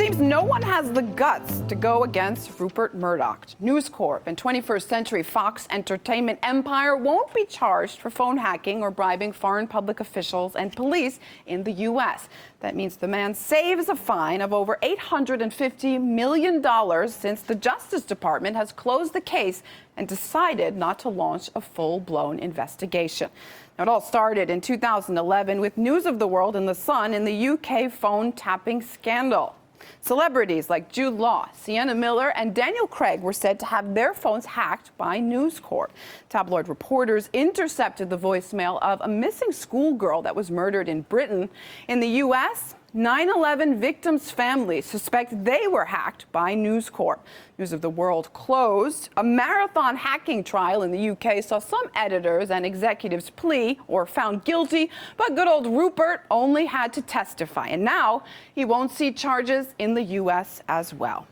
seems no one has the guts to go against Rupert Murdoch. News Corp and 21st Century Fox Entertainment empire won't be charged for phone hacking or bribing foreign public officials and police in the U.S. That means the man saves a fine of over $850 million since the Justice Department has closed the case and decided not to launch a full-blown investigation. Now, it all started in 2011 with News of the World and The Sun in the UK phone tapping scandal. Celebrities like Jude Law, Sienna Miller, and Daniel Craig were said to have their phones hacked by News Corp. Tabloid reporters intercepted the voicemail of a missing schoolgirl that was murdered in Britain. In the U.S., 9/11 victims' families suspect they were hacked by News Corp. News of the World closed. A marathon hacking trial in the UK saw some editors and executives plea or found guilty, but good old Rupert only had to testify. And now he won't see charges in the U.S. as well.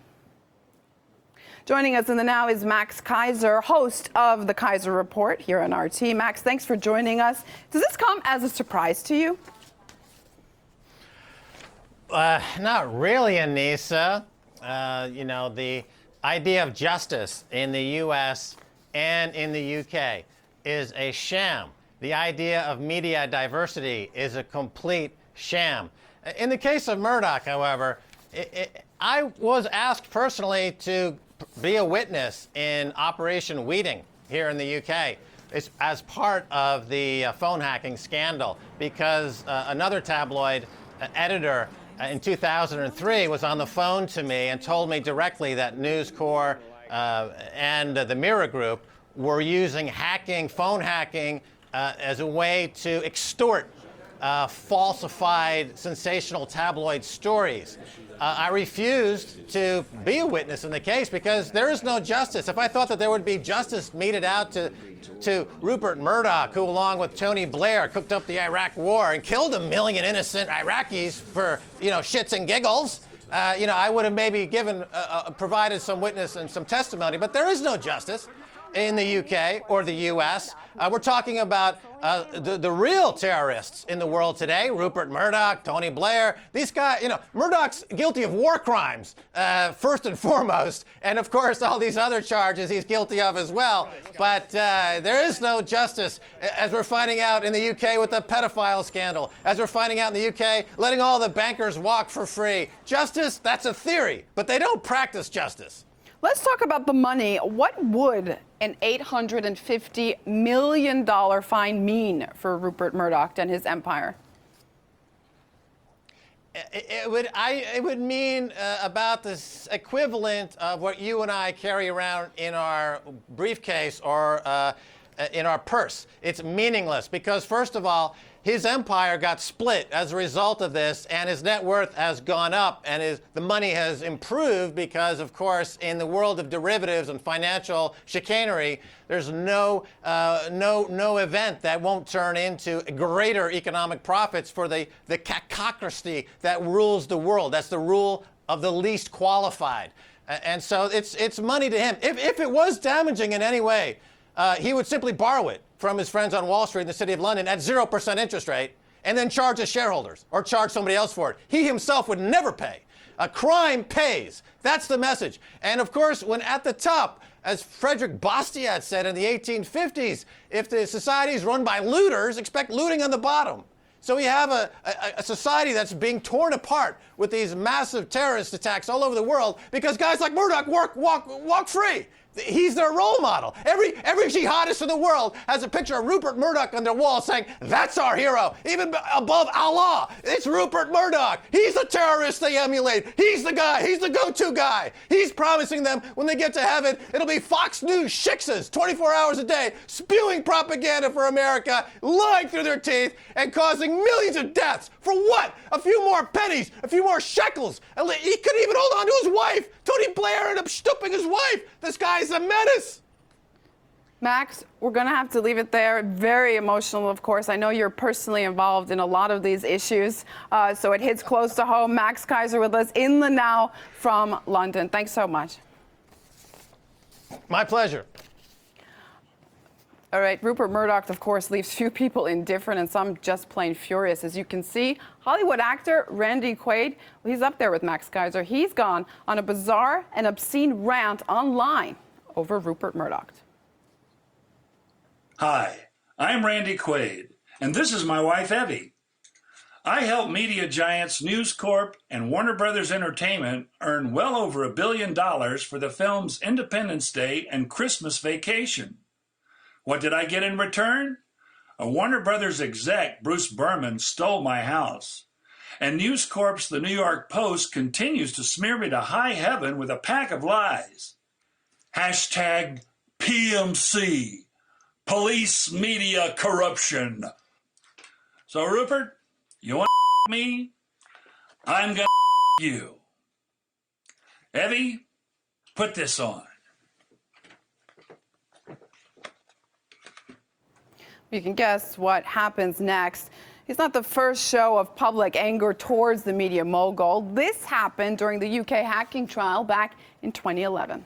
Joining us in the now is Max Keiser, host of the Keiser Report here on RT. Max, thanks for joining us. Does this come as a surprise to you? Not really, Anissa. The idea of justice in the U.S. and in the UK is a sham. The idea of media diversity is a complete sham. In the case of Murdoch, however, I was asked personally to be a witness in Operation Weeding here in the UK. It's as part of the phone hacking scandal because another tabloid editor in 2003 was on the phone to me and told me directly that News Corp and the Mirror Group were using phone hacking as a way to extort falsified, sensational tabloid stories. I refused to be a witness in the case because there is no justice. If I thought that there would be justice meted out to Rupert Murdoch, who along with Tony Blair cooked up the Iraq War and killed 1 million innocent Iraqis for, shits and giggles, I would have maybe provided some witness and some testimony. But there is no justice in the UK or the US. We're talking about the real terrorists in the world today, Rupert Murdoch, Tony Blair. These guys, Murdoch's guilty of war crimes, first and foremost. And of course, all these other charges he's guilty of as well. But there is no justice, as we're finding out in the UK with the pedophile scandal, as we're finding out in the UK, letting all the bankers walk for free. Justice, that's a theory, but they don't practice justice. Let's talk about the money. What would an $850 million fine mean for Rupert Murdoch and his empire? It would mean about the equivalent of what you and I carry around in our briefcase or in our purse. It's meaningless because, first of all, his empire got split as a result of this, and his net worth has gone up, and the money has improved because, of course, in the world of derivatives and financial chicanery, there's no event that won't turn into greater economic profits for the cacocracy that rules the world. That's the rule of the least qualified. And so it's money to him. If it was damaging in any way, he would simply borrow it from his friends on Wall Street in the City of London at 0% interest rate and then charge his shareholders or charge somebody else for it. He himself would never pay. A crime pays. That's the message. And of course, when at the top, as Frederick Bastiat said in the 1850s, if the society is run by looters, expect looting on the bottom. So we have a society that's being torn apart with these massive terrorist attacks all over the world because guys like Murdoch walk free. He's their role model. Every jihadist in the world has a picture of Rupert Murdoch on their wall saying, that's our hero. Even above Allah, it's Rupert Murdoch. He's the terrorist they emulate. He's the guy. He's the go-to guy. He's promising them when they get to heaven, it'll be Fox News shiksas 24 hours a day, spewing propaganda for America, lying through their teeth, and causing millions of deaths. For what? A few more pennies, a few more shekels. He couldn't even hold on to his wife. Tony Blair ended up stooping his wife. This guy's a menace. Max, we're going to have to leave it there. Very emotional, of course. I know you're personally involved in a lot of these issues, so it hits close to home. Max Keiser with us in the now from London. Thanks so much. My pleasure. All right, Rupert Murdoch, of course, leaves few people indifferent and some just plain furious. As you can see, Hollywood actor Randy Quaid, well, he's up there with Max Keiser. He's gone on a bizarre and obscene rant online over Rupert Murdoch. Hi, I'm Randy Quaid, and this is my wife, Evie. I help media giants News Corp and Warner Brothers Entertainment earn well over $1 billion for the films Independence Day and Christmas Vacation. What did I get in return? A Warner Brothers exec, Bruce Berman, stole my house. And News Corp's The New York Post continues to smear me to high heaven with a pack of lies. Hashtag PMC, police media corruption. So Rupert, you want me? I'm gonna you. Evie, put this on. You can guess what happens next. It's not the first show of public anger towards the media mogul. This happened during the UK hacking trial back in 2011.